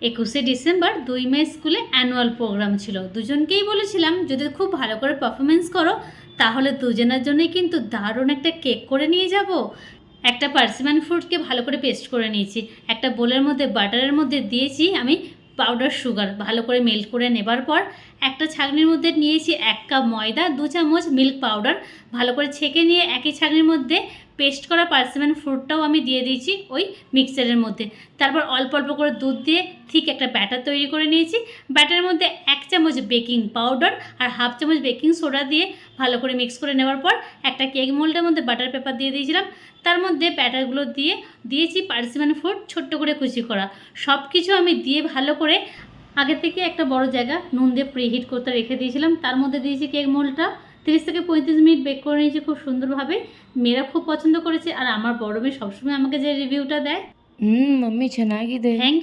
21শে December 2 মে স্কুলে annual programme ছিল। দুজনকেই বলেছিলাম যদি খুব ভালো করে পারফরমেন্স করো তাহলে দুজনের জন্যই কিন্তু দারুণ একটা কেক করে নিয়ে যাব। একটা পার্সিমান ফ্রুটকে ভালো করে পেস্ট করে নিয়েছি। একটা বোলের মধ্যে বাটারের মধ্যে দিয়েছি আমি পাউডার সুগার, ভালো করে মেল্ট করে নেবার পর একটা ছাঁকনির মধ্যে নিয়েছি 1 কাপ ময়দা, 2 চামচ মিল্ক পাউডার, ভালো করে ছেঁকে নিয়ে একই ছাঁকনির মধ্যে পেস্ট করা পার্সিমান ফ্রুটটাও আমি দিয়ে দিয়েছি ওই মিক্সচারের মধ্যে। তারপর অল্প অল্প করে দুধ দিয়ে ঠিক একটা ব্যাটার তৈরি করে নিয়েছি। ব্যাটারের মধ্যে 1 চামচ বেকিং পাউডার আর 1/2 চামচ বেকিং সোডা দিয়ে ভালো করে মিক্স করে নেওয়ার পর একটা কেক মোল্ডের মধ্যে বাটার পেপার দিয়ে দিয়েছিলাম। তার মধ্যে ব্যাটারগুলো দিয়ে দিয়েছি পার্সিমান ফ্রুট ছোট্ট করে কুচি করা। সব কিছু আমি দিয়ে ভালো করে আগে থেকে একটা বড় জায়গা নুন দিয়ে প্রিহিট করতে রেখে দিয়েছিলাম। তার মধ্যে দিয়েছি কেক মোল্ডটা, 30 থেকে 35 মিনিট বেক করে নিয়েছি খুব সুন্দরভাবে। মেয়েরা খুব পছন্দ করেছে আর আমার বড় মেয়ে সবসময় আমাকে যে রিভিউটা দেয়, ಮಮ್ಮಿ ಚೆನ್ನಾಗಿದೆ. থ্যাংক